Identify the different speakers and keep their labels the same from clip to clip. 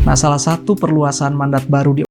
Speaker 1: Nah, salah satu perluasan mandat baru di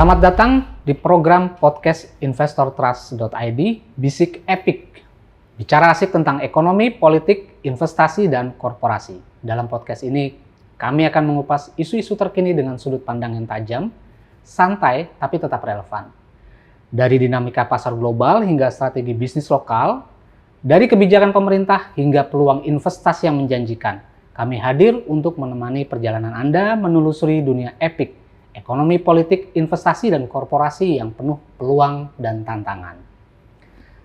Speaker 2: Selamat datang di program podcast investortrust.id Bisik Epic. Bicara asik tentang ekonomi, politik, investasi, dan korporasi. Dalam podcast ini, kami akan mengupas isu-isu terkini dengan sudut pandang yang tajam, santai, tapi tetap relevan. Dari dinamika pasar global hingga strategi bisnis lokal, dari kebijakan pemerintah hingga peluang investasi yang menjanjikan, kami hadir untuk menemani perjalanan Anda menelusuri dunia epic, ekonomi, politik, investasi, dan korporasi yang penuh peluang dan tantangan.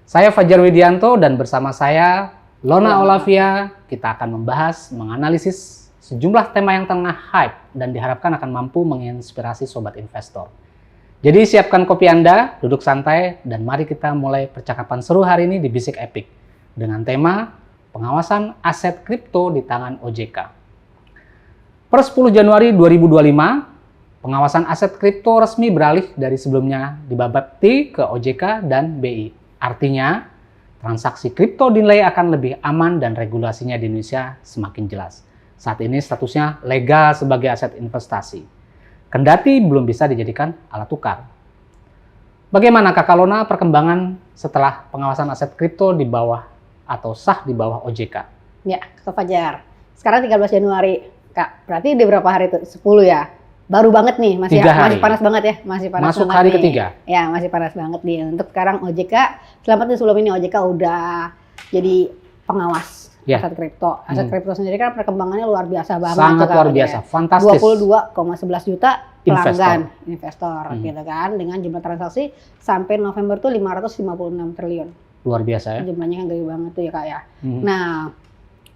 Speaker 2: Saya Fajar Widianto dan bersama saya Lona Olavia, kita akan membahas, menganalisis sejumlah tema yang tengah hype dan diharapkan akan mampu menginspirasi sobat investor. Jadi siapkan kopi Anda, duduk santai, dan mari kita mulai percakapan seru hari ini di Bisik Epic dengan tema pengawasan aset kripto di tangan OJK. Per 10 Januari 2025, pengawasan aset kripto resmi beralih dari sebelumnya dibabati ke OJK dan BI. Artinya, transaksi kripto dinilai akan lebih aman dan regulasinya di Indonesia semakin jelas. Saat ini statusnya legal sebagai aset investasi. Kendati belum bisa dijadikan alat tukar. Bagaimana Kakak Lona perkembangan setelah pengawasan aset kripto di bawah atau sah di bawah OJK?
Speaker 3: Ya, Kak Fajar. Sekarang 13 Januari, Kak. Berarti di berapa hari itu? 10 ya? Baru banget nih, masih panas banget ya, masih panas
Speaker 2: masuk
Speaker 3: banget
Speaker 2: hari
Speaker 3: nih.
Speaker 2: ketiga.
Speaker 3: Ya, masih panas banget nih. Untuk sekarang OJK, selamat nih sebelum ini OJK udah jadi pengawas aset kripto. Aset kripto sendiri kan perkembangannya luar biasa banget.
Speaker 2: Sangat luar biasa, fantastis.
Speaker 3: 22,11 juta pelanggan investor gitu kan, dengan jumlah transaksi sampai November tuh 556 triliun.
Speaker 2: Luar biasa ya.
Speaker 3: Jumlahnya kan gede banget tuh ya Kak ya.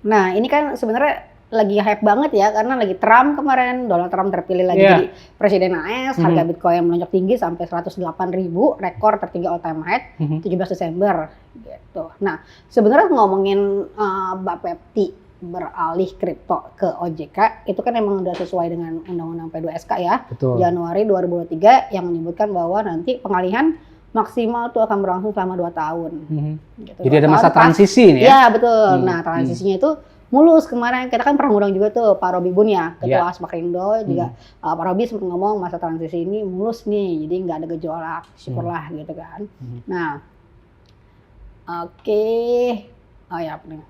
Speaker 3: Nah ini kan sebenarnya lagi hype banget ya, karena lagi Trump kemarin, Donald Trump terpilih lagi jadi presiden AS, harga Bitcoin melonjak tinggi sampai 108.000, rekor tertinggi all time high, 17 Desember gitu. Nah, sebenarnya ngomongin Bapepti beralih kripto ke OJK, itu kan emang udah sesuai dengan Undang-Undang P2SK ya.
Speaker 2: Betul.
Speaker 3: Januari 2023 yang menyebutkan bahwa nanti pengalihan maksimal tuh akan berlangsung selama 2 tahun. Gitu.
Speaker 2: Jadi ada masa transisi nih ya?
Speaker 3: Iya, betul. Nah, transisinya itu mulus. Kemarin kita kan pernah ngundang juga tuh Pak Robi Bun ya, Ketua Asmakindo juga. Pak Robi sempat ngomong masa transisi ini mulus nih, jadi nggak ada gejolak, syukurlah gitu kan. Nah,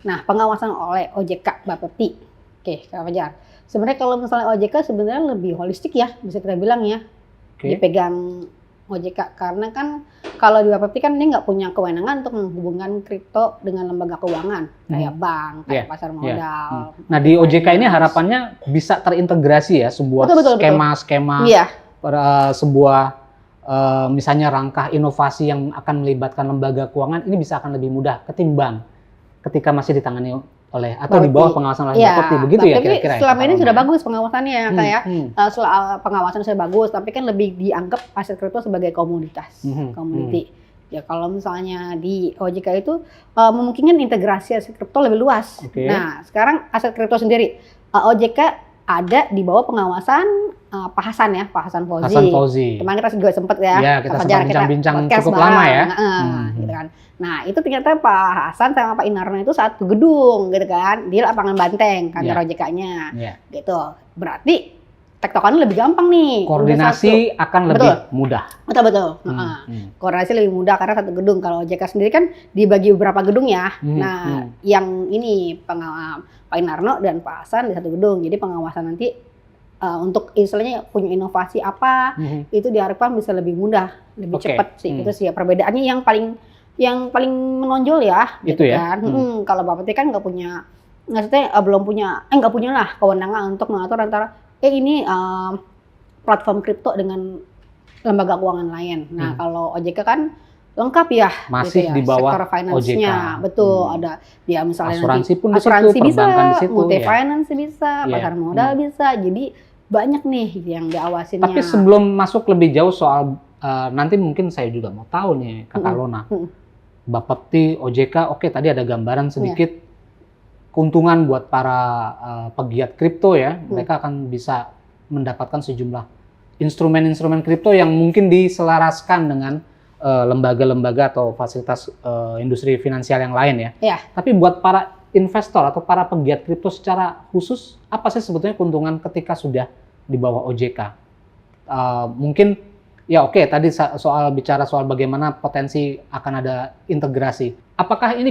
Speaker 3: nah pengawasan oleh OJK Bapepti. Oke, Kak Fajar. Sebenarnya kalau misalnya OJK sebenarnya lebih holistik ya, bisa kita bilang ya. Dipegang OJK, karena kan kalau di Bapepti kan dia nggak punya kewenangan untuk menghubungkan kripto dengan lembaga keuangan kayak bank, kayak pasar modal.
Speaker 2: Nah di OJK ini harapannya bisa terintegrasi ya sebuah skema-skema, sebuah misalnya rangkah inovasi yang akan melibatkan lembaga keuangan ini bisa akan lebih mudah ketimbang ketika masih ditangani oleh atau di bawah pengawasan oleh Bapepti, begitu ya kira-kira.
Speaker 3: Selama ini sudah bagus pengawasannya kayak pengawasan sudah bagus, tapi kan lebih dianggap aset kripto sebagai komoditas, komoditi. Ya kalau misalnya di OJK itu memungkinkan integrasi aset kripto lebih luas. Nah sekarang aset kripto sendiri OJK ada di bawah pengawasan Pak Hasan ya, Pak Hasan Fauzi. Kemarin kita juga sempat ya,
Speaker 2: kita sempat bincang-bincang cukup lama ya.
Speaker 3: Gitu kan. Nah itu ternyata Pak Hasan sama Pak Inarno itu satu gedung gitu kan, di lapangan Banteng kantor OJK-nya. Gitu. Berarti tektokannya lebih gampang nih.
Speaker 2: Koordinasi akan lebih mudah.
Speaker 3: Betul. Koordinasi lebih mudah karena satu gedung. Kalau OJK sendiri kan dibagi beberapa gedung ya. Nah yang ini Pak Inarno dan Pak Hasan di satu gedung. Jadi pengawasan nanti untuk istilahnya punya inovasi apa itu diharapkan bisa lebih mudah, lebih cepat sih. Itu sih ya perbedaannya yang paling menonjol ya.
Speaker 2: Itu
Speaker 3: gitu
Speaker 2: ya.
Speaker 3: Kan. Kalau Bapepti kan nggak punya, maksudnya nggak punya lah kewenangan untuk mengatur antara ini platform kripto dengan lembaga keuangan lain. Nah kalau OJK kan lengkap ya.
Speaker 2: Masih
Speaker 3: gitu ya.
Speaker 2: di bawah
Speaker 3: Sektor finance-nya,
Speaker 2: OJK.
Speaker 3: betul. Ada ya misalnya
Speaker 2: Asuransi
Speaker 3: nanti
Speaker 2: pun di situ,
Speaker 3: asuransi bisa,
Speaker 2: perbankan di situ,
Speaker 3: multi
Speaker 2: ya.
Speaker 3: finance bisa,
Speaker 2: Iya.
Speaker 3: pasar modal bisa. Jadi banyak nih yang diawasinnya.
Speaker 2: Tapi sebelum masuk lebih jauh soal nanti mungkin saya juga mau tahu nih Kakak Lona. Bapepti, OJK, oke tadi ada gambaran sedikit keuntungan buat para pegiat kripto ya. Mereka akan bisa mendapatkan sejumlah instrumen-instrumen kripto yang mungkin diselaraskan dengan lembaga-lembaga atau fasilitas industri finansial yang lain ya.
Speaker 3: Iya.
Speaker 2: Tapi buat para investor atau para pegiat kripto secara khusus, apa sih sebetulnya keuntungan ketika sudah di bawah OJK? Mungkin ya oke, tadi bicara soal bagaimana potensi akan ada integrasi. Apakah ini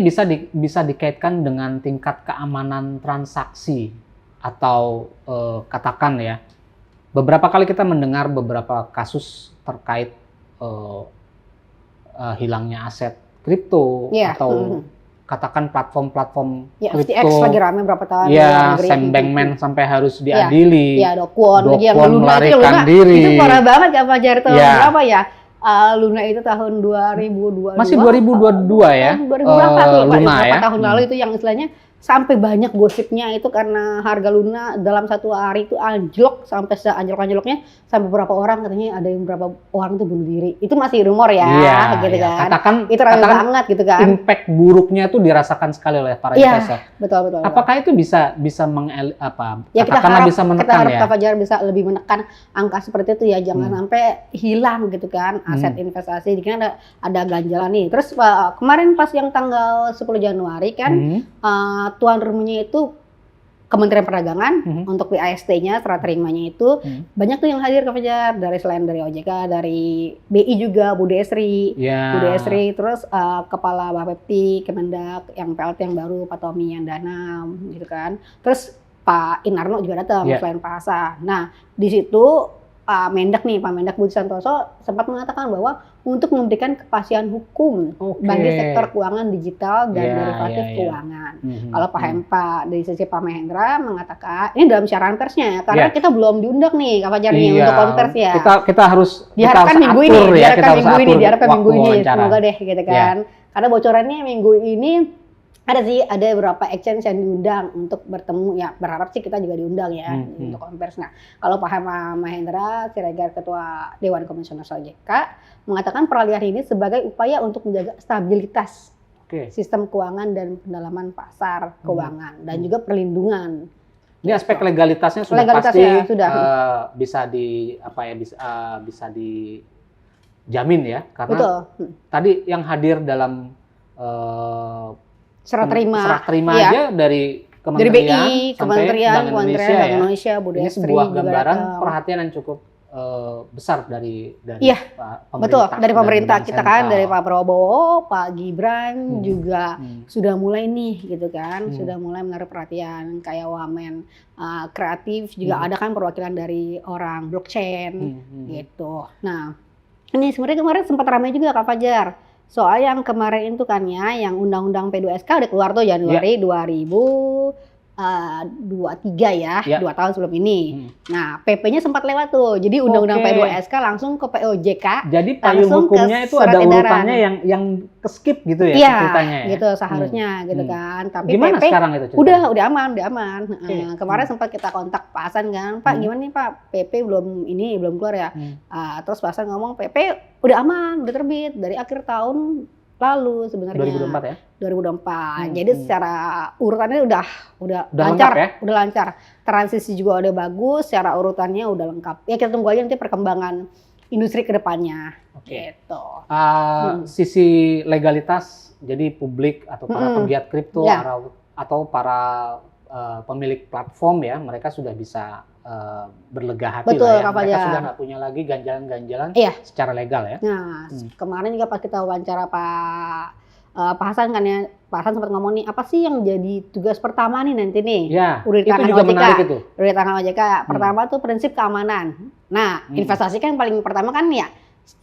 Speaker 2: bisa dikaitkan dengan tingkat keamanan transaksi atau katakan ya, beberapa kali kita mendengar beberapa kasus terkait hilangnya aset kripto atau katakan platform-platform kripto.
Speaker 3: FTX lagi rame berapa tahun.
Speaker 2: Iya, Sam Bankman sampai harus diadili.
Speaker 3: Iya, Dokwon yang
Speaker 2: melarikan diri.
Speaker 3: Itu parah banget Kak Fajar tahun berapa ya? Luna itu tahun 2022.
Speaker 2: Masih 2022 ya?
Speaker 3: 2000 berapa tuh?
Speaker 2: Luna ya?
Speaker 3: Tahun lalu itu yang istilahnya sampai banyak gosipnya itu karena harga Luna dalam satu hari itu anjlok sampai seanjlok-anjloknya sampai berapa orang katanya ada yang berapa orang itu bunuh diri. Itu masih rumor ya, gitu kan.
Speaker 2: Katakan
Speaker 3: itu ramai banget gitu kan.
Speaker 2: Impact buruknya itu dirasakan sekali oleh para investor.
Speaker 3: Betul.
Speaker 2: Apakah itu bisa bisa
Speaker 3: kita
Speaker 2: menekan
Speaker 3: harap
Speaker 2: ya?
Speaker 3: Kak Fajar bisa lebih menekan angka seperti itu ya, jangan sampai hilang gitu kan aset investasi. Dikira ada ganjalan nih. Terus kemarin pas yang tanggal 10 Januari kan tuan rumahnya itu Kementerian Perdagangan untuk BAST-nya serah terimanya itu banyak tuh yang hadir Kak Fajar selain dari OJK, dari BI juga Budi Esri, terus Kepala Bapepti, Kemendak yang PLT yang baru Pak Tommy Yandana gitu kan. Terus Pak Inarno juga datang selain Pak Hasan. Nah, di situ Pak Mendak Budi Santoso sempat mengatakan bahwa untuk memberikan kepastian hukum bagi sektor keuangan digital dan derivatif keuangan. Kalau Pak Hempa dari sisi Pak Mahendra mengatakan ini dalam siaran persnya ya, karena kita belum diundang nih Kak Fajar nih untuk konvers ya.
Speaker 2: Kita harus
Speaker 3: diharapkan minggu ini, diharapkan minggu ini,
Speaker 2: wawancara.
Speaker 3: Semoga deh gitu kan. Karena bocorannya minggu ini ada beberapa exchange yang diundang untuk bertemu ya, berharap sih kita juga diundang ya untuk konvers. Nah, kalau Pak Mahendra Siregar Ketua Dewan Komisioner OJK mengatakan peralihan ini sebagai upaya untuk menjaga stabilitas sistem keuangan dan pendalaman pasar keuangan dan juga perlindungan.
Speaker 2: Ini aspek legalitasnya sudah pasti bisa bisa dijamin ya, karena tadi yang hadir dalam serah terima aja dari
Speaker 3: BI,
Speaker 2: Kementerian
Speaker 3: Bank Indonesia, Budi
Speaker 2: Esri. Ini sebuah gambaran perhatian yang cukup besar dari
Speaker 3: pemerintah. Dari pemerintah kita kan, dari Pak Prabowo, Pak Gibran juga sudah mulai nih gitu kan, sudah mulai menaruh perhatian kayak wamen kreatif juga ada kan perwakilan dari orang blockchain gitu. Nah, ini sebenarnya kemarin sempat ramai juga Kak Fajar. Soal yang kemarin itu kan ya, yang Undang-Undang P2SK udah keluar tuh Januari 2023 ya, 2 tahun sebelum ini. Nah, PP-nya sempat lewat tuh. Jadi Undang-Undang P2SK langsung ke POJK.
Speaker 2: Jadi payung hukumnya itu ada urutannya yang ke-skip gitu ya ceritanya ya?
Speaker 3: Gitu seharusnya gitu kan. Tapi
Speaker 2: gimana
Speaker 3: PP
Speaker 2: sekarang itu ceritanya?
Speaker 3: udah aman. Kemarin sempat kita kontak Pak Hasan kan, Pak gimana nih Pak, PP belum keluar ya. Terus Pak Hasan ngomong PP udah aman, udah terbit dari akhir tahun lalu sebenarnya.
Speaker 2: 2024 ya?
Speaker 3: 2024. Jadi secara urutannya udah lancar,
Speaker 2: ya?
Speaker 3: Udah lancar. Transisi juga udah bagus, secara urutannya udah lengkap. Ya kita tunggu aja nanti perkembangan industri ke depannya. Gitu.
Speaker 2: Sisi legalitas, jadi publik atau para pegiat kripto atau para pemilik platform ya, mereka sudah bisa berlega hati lah ya. Mereka sudah nggak punya lagi ganjalan-ganjalan secara legal ya.
Speaker 3: Nah, kemarin juga pas kita wawancara Pak Hasan kan ya, Pak Hasan sempat ngomong nih, apa sih yang jadi tugas pertama nih nanti nih?
Speaker 2: Udah di tangan OJK.
Speaker 3: Udah di tangan OJK. Pertama tuh prinsip keamanan. Nah, investasi kan paling pertama kan ya,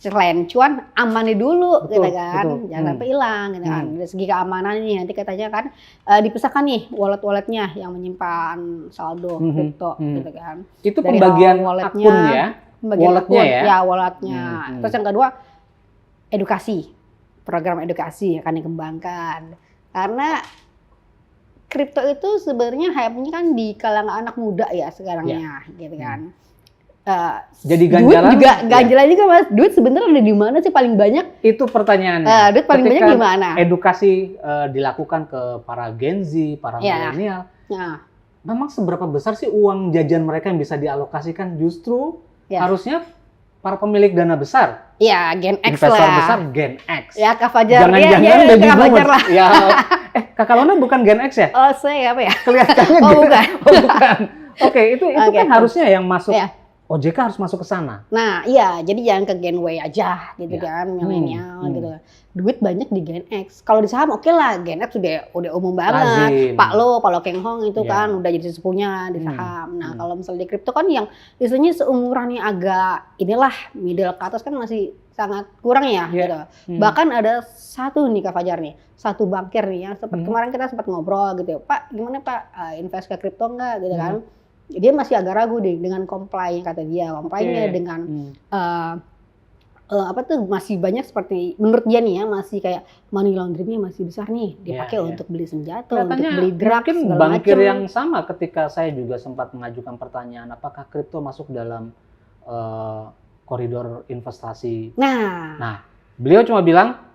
Speaker 3: selain cuan, amani dulu gitu kan. Jangan sampai hilang gitu kan. Dari segi keamanan ini nanti katanya kan dipisahkan nih wallet-walletnya yang menyimpan saldo kripto gitu kan.
Speaker 2: Itu dari pembagian akun ya?
Speaker 3: Walletnya ya? Ya, walletnya. Terus yang kedua, edukasi. program edukasi akan dikembangkan. Karena kripto itu sebenarnya hype-nya kan di kalangan anak muda ya sekarangnya, gitu kan.
Speaker 2: Jadi
Speaker 3: ganjalan juga Mas. Duit sebenarnya ada di mana sih paling banyak?
Speaker 2: Itu pertanyaannya.
Speaker 3: Duit paling banyak di mana?
Speaker 2: Edukasi dilakukan ke para Gen Z, para milenial. Memang seberapa besar sih uang jajan mereka yang bisa dialokasikan justru harusnya para pemilik dana besar.
Speaker 3: Ya, Gen X
Speaker 2: investor
Speaker 3: lah.
Speaker 2: besar Gen X.
Speaker 3: Ya, Kak Fajar.
Speaker 2: Jangan-jangan baby boomers
Speaker 3: lah.
Speaker 2: Ya, Kakak Lona bukan Gen X ya?
Speaker 3: Oh, saya apa ya?
Speaker 2: Kelihatannya
Speaker 3: bukan.
Speaker 2: Bukan. Oke, itu kan harusnya yang masuk. OJK harus masuk ke sana.
Speaker 3: Nah, iya, jadi jangan ke Gen Y aja gitu kan, milenial gitu. Duit banyak di Gen X. Kalau di saham oke lah, Gen X udah umum banget. Pak Lo Keng Hong itu kan udah jadi sepupunya di saham. Nah, kalau misalnya di kripto kan yang istilahnya seumurannya agak middle ke atas kan masih sangat kurang ya gitu. Bahkan ada satu nih Kak Fajar nih, satu bankir nih yang kemarin kita sempat ngobrol gitu. Pak, gimana Pak, invest ke kripto enggak gitu kan? Dia masih agak ragu deh dengan comply kata dia. Comply-nya dengan masih banyak seperti menurut dia nih ya, masih kayak money laundering-nya masih besar nih dipakai untuk beli senjata, untuk beli drugs
Speaker 2: mungkin bankir yang sama ketika saya juga sempat mengajukan pertanyaan apakah kripto masuk dalam koridor investasi. Nah, beliau cuma bilang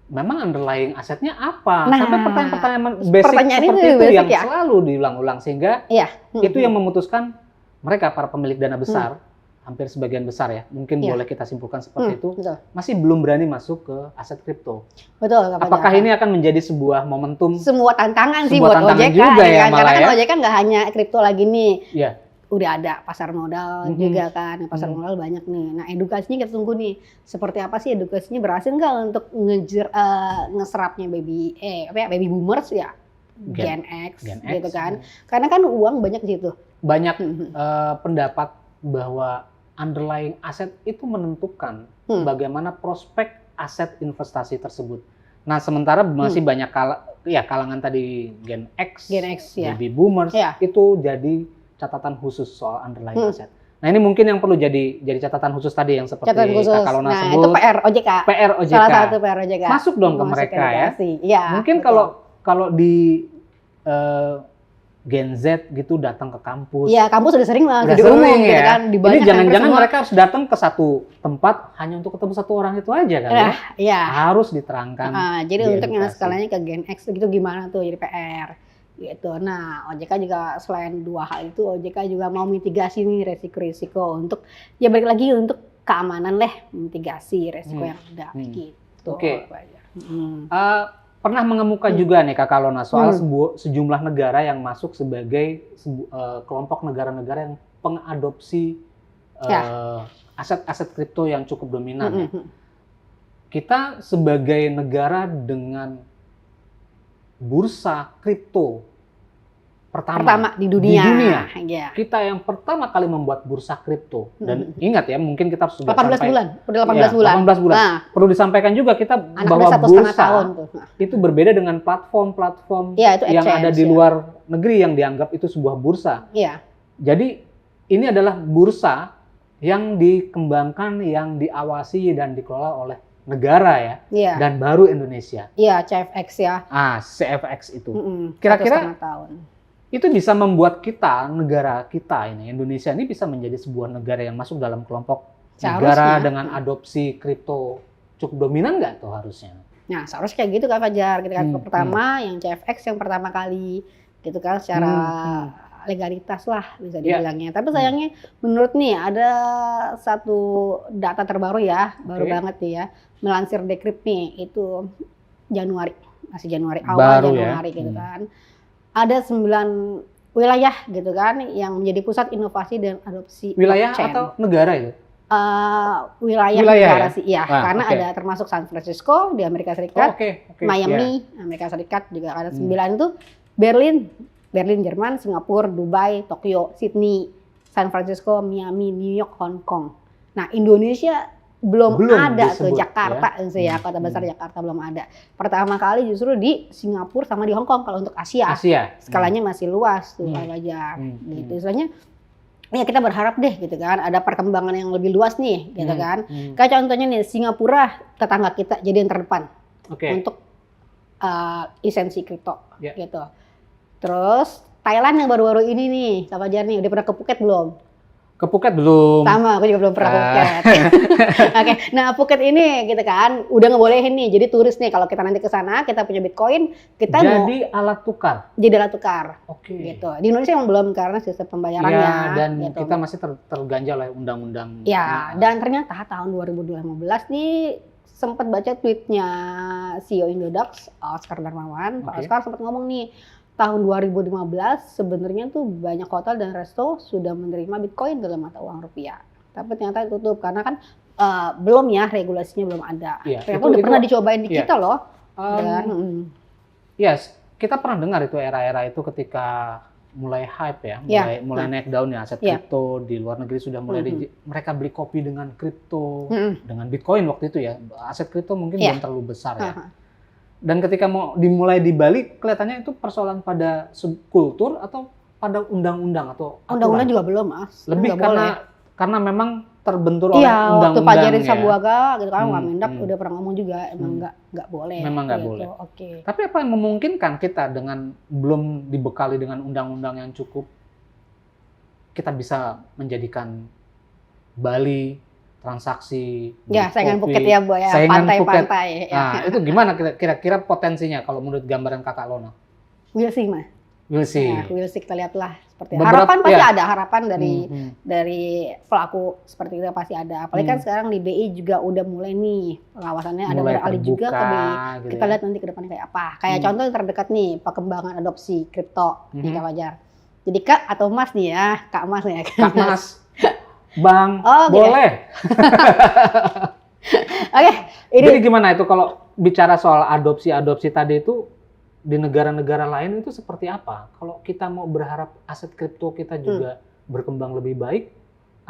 Speaker 2: memang underlying asetnya apa? Sampai pertanyaan-pertanyaan basic seperti itu yang selalu diulang-ulang sehingga itu yang memutuskan mereka para pemilik dana besar, hampir sebagian besar ya, mungkin boleh kita simpulkan seperti itu, masih belum berani masuk ke aset kripto.
Speaker 3: Betul.
Speaker 2: Apakah ini akan menjadi sebuah momentum?
Speaker 3: Semua tantangan sih buat OJK
Speaker 2: juga ya,
Speaker 3: karena kan OJK nggak hanya kripto lagi nih.
Speaker 2: Iya.
Speaker 3: Udah ada pasar modal juga kan, pasar modal banyak nih. Nah, edukasinya kita tunggu nih. Seperti apa sih edukasinya, berhasil nggak untuk ngeserapnya baby boomers ya, Gen X gitu kan. Karena kan uang banyak di situ.
Speaker 2: Banyak pendapat bahwa underlying aset itu menentukan bagaimana prospek aset investasi tersebut. Nah, sementara masih banyak kalangan tadi Gen X baby boomers itu jadi catatan khusus soal underlying aset. Nah, ini mungkin yang perlu jadi catatan khusus tadi yang seperti Kak Lona sebut.
Speaker 3: Itu PR OJK. Salah satu PR OJK.
Speaker 2: Masuk dong ke mereka ya.
Speaker 3: Iya.
Speaker 2: Mungkin kalau di Gen Z gitu datang ke kampus.
Speaker 3: Iya, kampus sudah sering lah di umum gitu kan.
Speaker 2: Jadi jangan-jangan mereka harus datang ke satu tempat hanya untuk ketemu satu orang itu aja kan ya?
Speaker 3: Iya.
Speaker 2: Harus diterangkan.
Speaker 3: Jadi untuk yang skalanya ke Gen X gitu gimana tuh jadi PR. Gitu. Nah, OJK juga selain dua hal itu, OJK juga mau mitigasi nih resiko-resiko untuk ya balik lagi untuk keamanan mitigasi resiko yang ada gitu.
Speaker 2: Oke. Pernah mengemuka juga nih Kak Lona soal sejumlah negara yang masuk sebagai kelompok negara-negara yang pengadopsi aset-aset kripto yang cukup dominan. Kita sebagai negara dengan bursa kripto pertama
Speaker 3: di dunia.
Speaker 2: Kita yang pertama kali membuat bursa kripto. Dan ingat ya, mungkin kita sudah
Speaker 3: 18 bulan. Udah 18 bulan.
Speaker 2: 18 bulan. Nah, perlu disampaikan juga kita bahwa bursa itu berbeda dengan platform-platform yang ada di luar negeri yang dianggap itu sebuah bursa. Jadi ini adalah bursa yang dikembangkan, yang diawasi dan dikelola oleh negara dan baru Indonesia.
Speaker 3: Iya, CFX ya.
Speaker 2: CFX itu. Kira-kira itu bisa membuat negara kita ini, Indonesia ini bisa menjadi sebuah negara yang masuk dalam kelompok negara dengan adopsi kripto cukup dominan nggak tuh harusnya?
Speaker 3: Nah, seharusnya kayak gitu Kak Fajar. Pertama yang CFX yang pertama kali gitu kan secara legalitas lah bisa dibilangnya. Tapi sayangnya menurut nih ada satu data terbaru baru banget nih ya. Melansir Decrypt nih itu masih Januari awal Januari gitu kan. Ada 9 wilayah gitu kan yang menjadi pusat inovasi dan adopsi
Speaker 2: wilayah
Speaker 3: blockchain.
Speaker 2: Atau negara itu?
Speaker 3: Wilayah negara sih ya, karena ada termasuk San Francisco di Amerika Serikat, Miami Amerika Serikat juga ada 9 itu, Berlin Jerman, Singapura, Dubai, Tokyo, Sydney, San Francisco, Miami, New York, Hong Kong. Nah, Indonesia belum ada
Speaker 2: disebut,
Speaker 3: ke Jakarta kota besar Jakarta belum ada. Pertama kali justru di Singapura sama di Hong Kong kalau untuk Asia. Skalanya masih luas tuh aja. Gitu. Istilahnya ya kita berharap deh gitu kan ada perkembangan yang lebih luas nih gitu kan. Kayak contohnya nih Singapura tetangga kita jadi yang terdepan. untuk lisensi kripto
Speaker 2: Ya.
Speaker 3: gitu. Terus Thailand yang baru-baru ini nih, Kak Fajar nih, udah pernah ke Phuket belum?
Speaker 2: Ke Phuket belum.
Speaker 3: Sama, aku juga belum pernah ke Phuket. Oke, nah Phuket ini gitu kan, udah ngebolehin nih, jadi turis nih kalau kita nanti ke sana, kita punya Bitcoin, kita mau
Speaker 2: Jadi alat tukar.
Speaker 3: jadi alat tukar.
Speaker 2: Oke.
Speaker 3: Gitu. Di Indonesia emang belum karena sistem pembayarannya.
Speaker 2: Ya, dan
Speaker 3: gitu.
Speaker 2: kita masih terganjal oleh undang-undang.
Speaker 3: Ya, dan ternyata tahun 2015 nih sempat baca tweetnya CEO Indodax, Oscar Darmawan. Pak
Speaker 2: Oke.
Speaker 3: Oscar sempat ngomong nih, tahun 2015 sebenarnya tuh banyak hotel dan resto sudah menerima Bitcoin dalam mata uang rupiah. Tapi ternyata ditutup karena kan belum ya, regulasinya belum ada.
Speaker 2: Iya,
Speaker 3: Ternyata udah pernah dicobain di
Speaker 2: iya.
Speaker 3: kita loh.
Speaker 2: Yes, kita pernah dengar itu era-era itu ketika mulai hype ya, mulai naik daun ya aset kripto di luar negeri sudah mulai mereka beli kopi dengan kripto, dengan Bitcoin waktu itu ya. Aset kripto mungkin belum terlalu besar ya. Dan ketika mau dimulai di Bali, kelihatannya itu persoalan pada subkultur atau pada undang-undang atau
Speaker 3: undang-undang juga belum, Mas.
Speaker 2: Lebih karena memang terbentur oleh
Speaker 3: waktu
Speaker 2: undang-undang
Speaker 3: Pak Jari
Speaker 2: ya.
Speaker 3: Sambuaga gitu kan, Wamendak udah pernah ngomong juga emang nggak boleh.
Speaker 2: Memang nggak
Speaker 3: gitu.
Speaker 2: boleh.
Speaker 3: Oke.
Speaker 2: Tapi apa yang memungkinkan kita dengan belum dibekali dengan undang-undang yang cukup, kita bisa menjadikan Bali transaksi
Speaker 3: saingan
Speaker 2: kopi,
Speaker 3: Phuket ya, Bu ya, pantai-pantai.
Speaker 2: Nah, itu gimana kira-kira potensinya kalau menurut gambaran Kakak Lona?
Speaker 3: We'll see, Mas.
Speaker 2: We'll see.
Speaker 3: Nah, we'll see, kita lihatlah seperti harapan pasti ada, harapan dari pelaku seperti itu pasti ada. Apalagi kan sekarang di BI juga udah mulai nih pengawasannya, ada beralih juga ke BI.
Speaker 2: Gitu
Speaker 3: kita lihat nanti ke depannya kayak apa. Kayak contoh yang terdekat nih, perkembangan adopsi kripto nih Kak Fajar. Jadi Kak atau Mas nih ya, Kak Mas ya.
Speaker 2: Kak Mas. Bang,
Speaker 3: gitu
Speaker 2: boleh.
Speaker 3: Oke,
Speaker 2: jadi gimana itu kalau bicara soal adopsi tadi itu di negara-negara lain itu seperti apa? Kalau kita mau berharap aset kripto kita juga berkembang lebih baik,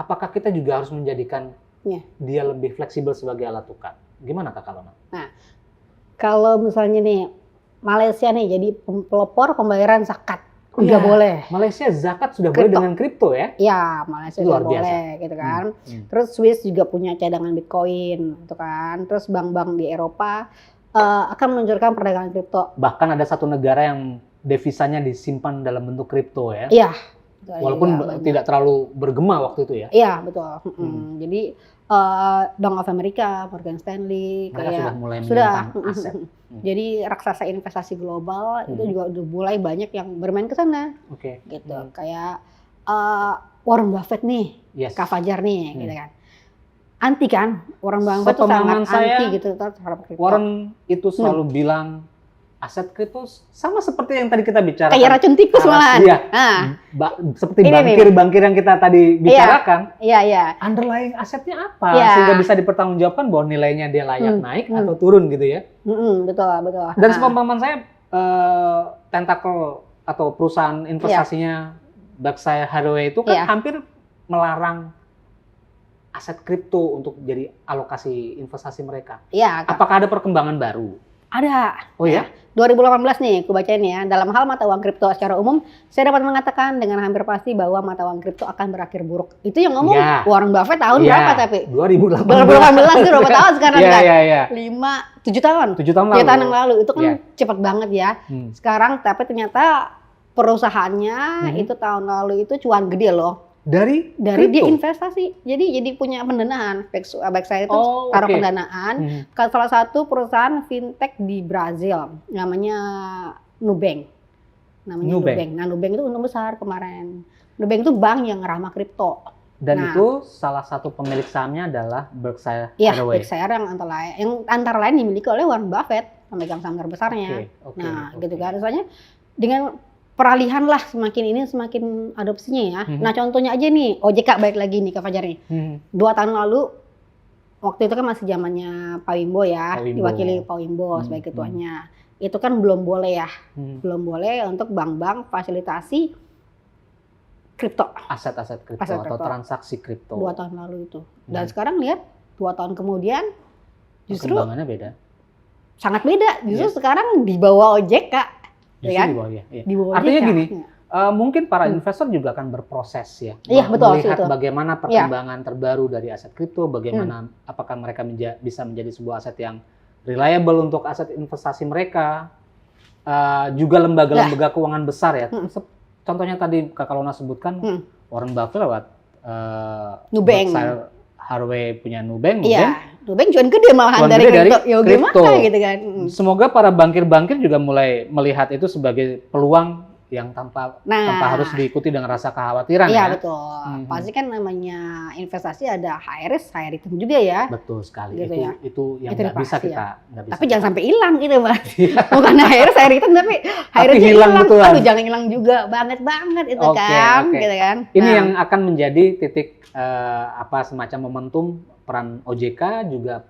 Speaker 2: apakah kita juga harus menjadikan dia lebih fleksibel sebagai alat tukar? Gimana Kakak Lona?
Speaker 3: Nah, kalau misalnya nih Malaysia nih jadi pelopor pembayaran zakat. Nggak boleh.
Speaker 2: Malaysia zakat sudah boleh dengan kripto ya?
Speaker 3: Iya, Malaysia sudah boleh gitu kan. Terus Swiss juga punya cadangan Bitcoin gitu kan. Terus bank-bank di Eropa akan meluncurkan perdagangan kripto.
Speaker 2: Bahkan ada satu negara yang devisanya disimpan dalam bentuk kripto ya?
Speaker 3: Iya.
Speaker 2: Walaupun tidak terlalu bergema waktu itu ya?
Speaker 3: Iya, betul. Jadi Bank of America, Morgan Stanley,
Speaker 2: mereka sudah mulai menyimpan aset.
Speaker 3: Jadi raksasa investasi global itu juga udah mulai banyak yang bermain ke sana. Gitu. Kayak Warren Buffett nih, Kak Fajar nih, gitu kan. Anti kan? Warren Buffett itu sangat anti gitu terhadap kripto.
Speaker 2: Warren itu selalu bilang aset kripto sama seperti yang tadi kita bicarakan.
Speaker 3: Kayak racun tikus malahan.
Speaker 2: Iya. Seperti bankir-bankir yang kita tadi bicarakan.
Speaker 3: Iya.
Speaker 2: Underlying asetnya apa? Sehingga bisa dipertanggungjawabkan bahwa nilainya dia layak naik atau turun gitu ya.
Speaker 3: Betul.
Speaker 2: Dan sepemahaman saya tentakel atau perusahaan investasinya Berkshire Hathaway itu kan hampir melarang aset kripto untuk jadi alokasi investasi mereka.
Speaker 3: Iya.
Speaker 2: Apakah ada perkembangan baru?
Speaker 3: Ada.
Speaker 2: Oh ya?
Speaker 3: 2018 nih, aku bacain ya. Dalam hal mata uang kripto secara umum, saya dapat mengatakan dengan hampir pasti bahwa mata uang kripto akan berakhir buruk. Itu yang ngomong Warren Buffett tahun berapa tapi?
Speaker 2: 2018
Speaker 3: itu berapa tahun sekarang kan? 7 tahun.
Speaker 2: 7 tahun lalu.
Speaker 3: 7 tahun yang lalu. Itu kan cepat banget ya. Sekarang tapi ternyata perusahaannya itu tahun lalu itu cuan gede loh. Dari dia investasi, jadi punya pendanaan. Berkshire itu taruh pendanaan ke salah satu perusahaan fintech di Brazil, namanya Nubank. Nah, Nubank itu untung besar kemarin. Nubank itu bank yang ramah kripto.
Speaker 2: Dan itu salah satu pemilik sahamnya adalah Berkshire Hathaway.
Speaker 3: Berkshire yang antara lain dimiliki oleh Warren Buffett, pemegang saham terbesarnya. Gitu kan. Misalnya dengan peralihan lah semakin adopsinya ya. Nah contohnya aja nih OJK balik lagi nih Kak Fajar nih. 2 tahun lalu waktu itu kan masih zamannya Pak Wimbo ya, diwakili Pak Wimbo sebagai ketuanya. Itu kan belum boleh ya, belum boleh untuk bank-bank fasilitasi kripto.
Speaker 2: Aset-aset kripto atau transaksi kripto.
Speaker 3: 2 tahun lalu itu. Dan sekarang lihat 2 tahun kemudian justru
Speaker 2: perkembangannya beda.
Speaker 3: Sangat beda. Justru sekarang di bawah OJK.
Speaker 2: Artinya gini, mungkin para investor juga akan berproses ya, melihat bagaimana perkembangan terbaru dari aset kripto, bagaimana apakah mereka bisa menjadi sebuah aset yang reliable untuk aset investasi mereka. Juga lembaga-lembaga keuangan besar ya. Contohnya tadi Kak Lona sebutkan Warren Buffett lewat
Speaker 3: Nubank.
Speaker 2: Berkshire Hathaway punya Nubank.
Speaker 3: Iya, Nubank cuan gede malahan
Speaker 2: Cuan
Speaker 3: dari
Speaker 2: gede dari
Speaker 3: kripto. Ya
Speaker 2: kripto.
Speaker 3: gimana gitu kan.
Speaker 2: Semoga para bankir-bankir juga mulai melihat itu sebagai peluang yang tanpa harus diikuti dengan rasa kekhawatiran
Speaker 3: Iya
Speaker 2: ya.
Speaker 3: betul. Pasti kan namanya investasi ada high risk, high return juga ya.
Speaker 2: Betul sekali.
Speaker 3: Gitu
Speaker 2: itu
Speaker 3: ya.
Speaker 2: itu yang
Speaker 3: Itu
Speaker 2: nggak bisa
Speaker 3: pasti
Speaker 2: kita
Speaker 3: ya.
Speaker 2: nggak bisa.
Speaker 3: Tapi jangan sampai hilang gitu, Mas. Bukan high risk, high return tapi high
Speaker 2: Tapi
Speaker 3: risk
Speaker 2: hilang betulan.
Speaker 3: Aduh, jangan hilang juga banget itu
Speaker 2: Oke,
Speaker 3: kan,
Speaker 2: oke.
Speaker 3: gitu kan.
Speaker 2: Ini yang akan menjadi titik semacam momentum peran OJK juga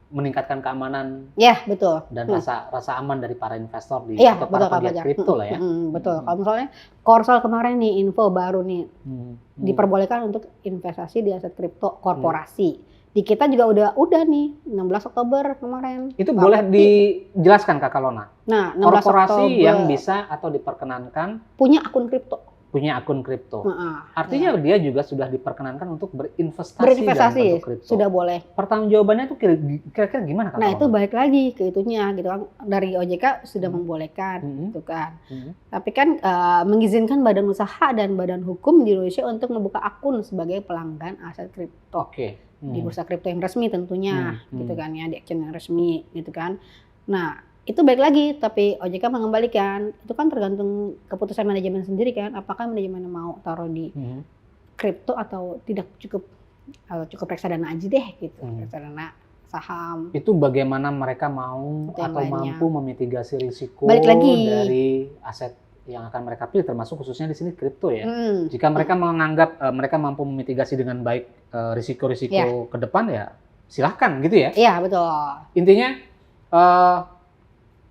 Speaker 2: meningkatkan keamanan
Speaker 3: ya betul.
Speaker 2: dan rasa aman dari para investor di
Speaker 3: Iya,
Speaker 2: atau
Speaker 3: betul
Speaker 2: para pegiat kripto lah ya.
Speaker 3: Betul. Kalau misalnya Korsel kemarin nih info baru nih diperbolehkan untuk investasi di aset kripto korporasi. Di kita juga udah nih 16 Oktober kemarin.
Speaker 2: Itu boleh dijelaskan Kak Lona.
Speaker 3: Nah, 16
Speaker 2: Korporasi
Speaker 3: Oktober
Speaker 2: yang bisa atau diperkenankan
Speaker 3: punya akun kripto.
Speaker 2: Artinya dia juga sudah diperkenankan untuk berinvestasi dalam bentuk kripto.
Speaker 3: Sudah boleh.
Speaker 2: Pertanggungjawabannya itu kira-kira gimana Kak?
Speaker 3: Nah, itu balik lagi ke itunya gitu kan. Dari OJK sudah membolehkan gitu kan. Tapi kan mengizinkan badan usaha dan badan hukum di Indonesia untuk membuka akun sebagai pelanggan aset kripto. Di bursa kripto yang resmi tentunya gitu kan ya, di exchange yang resmi gitu kan. Nah, itu baik lagi, tapi OJK mengembalikan, itu kan tergantung keputusan manajemen sendiri kan, apakah manajemen mau taruh di kripto atau tidak, cukup reksadana aja deh gitu, reksadana saham.
Speaker 2: Itu bagaimana mereka mau atau mampu memitigasi risiko
Speaker 3: balik lagi
Speaker 2: dari aset yang akan mereka pilih, termasuk khususnya di sini kripto ya. Jika mereka menganggap mereka mampu memitigasi dengan baik risiko-risiko ke depan ya silahkan gitu ya.
Speaker 3: Iya betul.
Speaker 2: Intinya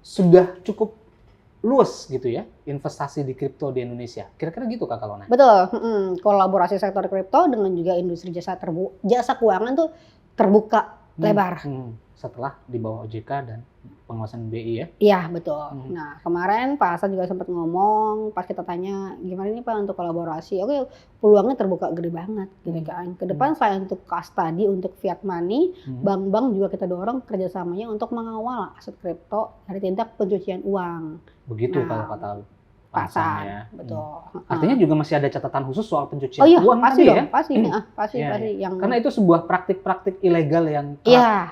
Speaker 2: sudah cukup luas gitu ya investasi di kripto di Indonesia. Kira-kira gitu Kak Lona?
Speaker 3: Betul. Kolaborasi sektor kripto dengan juga industri jasa keuangan tuh terbuka lebar.
Speaker 2: Setelah di bawah OJK dan pengawasan BI ya?
Speaker 3: Iya betul. Nah kemarin Pak Hasan juga sempat ngomong pas kita tanya gimana nih Pak untuk kolaborasi. Oke, peluangnya terbuka gede banget gitu kan. Kedepan selain untuk custody untuk fiat money, bank-bank juga kita dorong kerjasamanya untuk mengawal aset kripto dari tindak pencucian uang.
Speaker 2: Begitu kalau kata Pak Hasan ya.
Speaker 3: Betul.
Speaker 2: Artinya juga masih ada catatan khusus soal pencucian uang
Speaker 3: pasti
Speaker 2: tadi
Speaker 3: dong,
Speaker 2: ya?
Speaker 3: Pasti. Yang
Speaker 2: karena itu sebuah praktik-praktik ilegal yang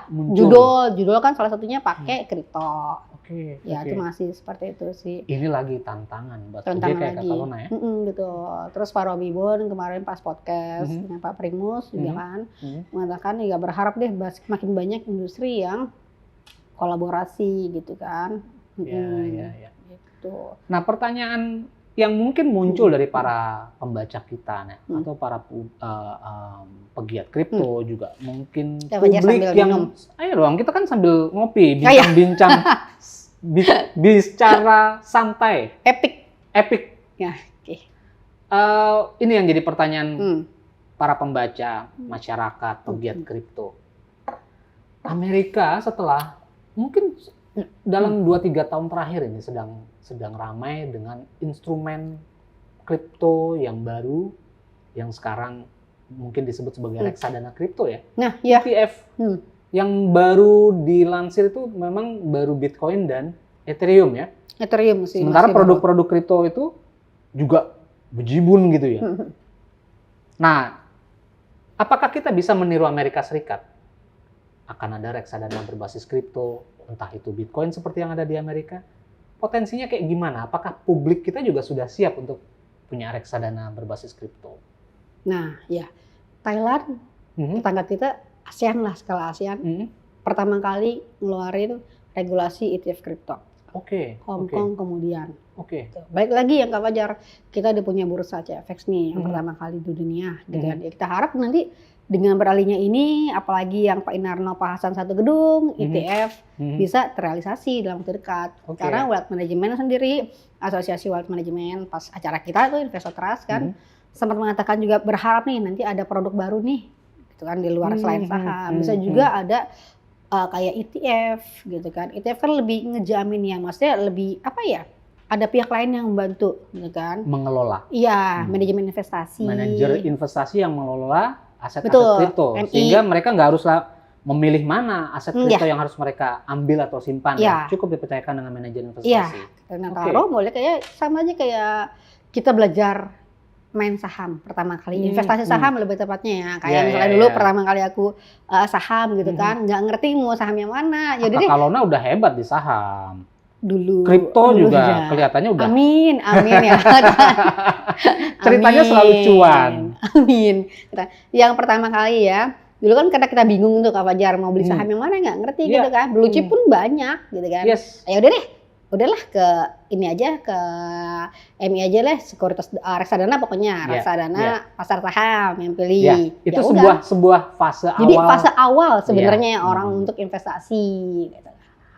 Speaker 3: muncul. Judul kan salah satunya pakai kripto. Itu masih seperti itu sih.
Speaker 2: Ini lagi tantangan buat OJK kayak Kak Lona ya?
Speaker 3: Betul. Terus Pak Robi Bon kemarin pas podcast dengan Pak Primus juga kan mengatakan ya berharap deh makin banyak industri yang kolaborasi gitu kan.
Speaker 2: Iya. Nah, pertanyaan yang mungkin muncul dari para pembaca kita nih, atau para pegiat kripto juga mungkin publik yang ayo dong, kita kan sambil ngopi, bincang-bincang bicara santai, epic.
Speaker 3: Ya,
Speaker 2: ini yang jadi pertanyaan para pembaca, masyarakat, pegiat kripto. Amerika setelah mungkin dalam 2-3 tahun terakhir ini sedang ramai dengan instrumen kripto yang baru yang sekarang mungkin disebut sebagai reksadana kripto ya.
Speaker 3: Nah, ya.
Speaker 2: ETF yang baru dilansir itu memang baru Bitcoin dan Ethereum ya.
Speaker 3: Ethereum sih.
Speaker 2: Sementara produk-produk kripto itu juga bejibun gitu ya. Nah, apakah kita bisa meniru Amerika Serikat? Akan ada reksadana berbasis kripto, entah itu Bitcoin seperti yang ada di Amerika. Potensinya kayak gimana? Apakah publik kita juga sudah siap untuk punya reksadana berbasis kripto?
Speaker 3: Nah, ya. Thailand, tetangga kita, ASEAN lah, skala ASEAN. Pertama kali ngeluarin regulasi ETF kripto. Hong Kong kemudian. Baik lagi yang Kak Fajar, kita udah punya bursa CFX nih, yang pertama kali di dunia. Gitu. Kita harap nanti dengan beralihnya ini, apalagi yang Pak Inarno, Pak Hasan satu gedung, ETF bisa terrealisasi dalam waktu dekat. Karena Wealth Management sendiri, Asosiasi Wealth Management, pas acara kita tuh Investor Trust kan, sempat mengatakan juga berharap nih nanti ada produk baru nih, gitu kan di luar selain saham. Bisa juga ada kayak ETF, gitu kan. ETF kan lebih ngejamin ya, maksudnya lebih apa ya? Ada pihak lain yang membantu, gitu kan?
Speaker 2: Mengelola.
Speaker 3: Iya, manajemen investasi.
Speaker 2: Manajer investasi yang mengelola aset-aset kripto, sehingga mereka nggak harus memilih mana aset kripto yang harus mereka ambil atau simpan ya. Cukup dipercayakan dengan manajer investasi.
Speaker 3: Karena taruh boleh kayak sama aja kayak kita belajar main saham pertama kali, investasi saham lebih tepatnya ya. Kayak misalnya dulu pertama kali aku saham gitu kan, nggak ngerti mau saham yang mana. Jadi
Speaker 2: Kak Kalona udah hebat di saham.
Speaker 3: Dulu.
Speaker 2: Kripto juga kelihatannya udah.
Speaker 3: Amin ya.
Speaker 2: Ceritanya selalu cuan.
Speaker 3: Amin. Yang pertama kali ya, dulu kan karena kita bingung tuh Kak Fajar mau beli saham yang mana nggak ngerti gitu kan. Blue chip pun banyak gitu kan. Ya udah deh. Udahlah ke ini aja, ke MI aja lah, sekuritas reksadana pokoknya, reksadana pasar saham yang pilih.
Speaker 2: Itu sebuah fase awal.
Speaker 3: Jadi fase awal sebenarnya orang untuk investasi. Gitu.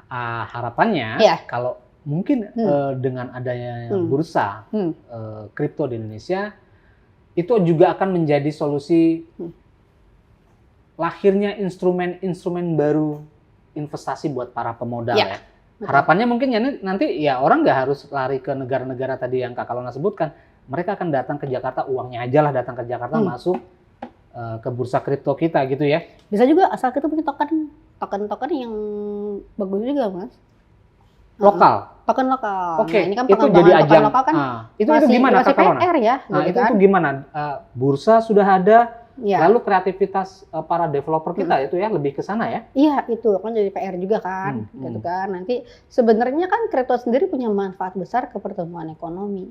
Speaker 2: Harapannya kalau mungkin dengan adanya bursa kripto di Indonesia, itu juga akan menjadi solusi lahirnya instrumen-instrumen baru investasi buat para pemodal ya. Harapannya mungkin nanti ya orang nggak harus lari ke negara-negara tadi yang Kak Kalona sebutkan. Mereka akan datang ke Jakarta, uangnya aja lah datang ke Jakarta masuk ke bursa kripto kita gitu ya.
Speaker 3: Bisa juga asal kita punya token yang bagus juga Mas.
Speaker 2: Lokal.
Speaker 3: Token lokal.
Speaker 2: Oke.
Speaker 3: Nah, ini kan
Speaker 2: itu jadi ajang.
Speaker 3: lokal kan
Speaker 2: itu gimana Kak Kalona?
Speaker 3: PR ya.
Speaker 2: Nah
Speaker 3: gitu
Speaker 2: itu
Speaker 3: kan?
Speaker 2: gimana? Bursa sudah ada. Lalu kreativitas para developer kita itu ya lebih ke sana ya? Iya,
Speaker 3: itu kan jadi PR juga kan, gitu kan. Nanti sebenarnya kan kripto sendiri punya manfaat besar ke pertumbuhan ekonomi.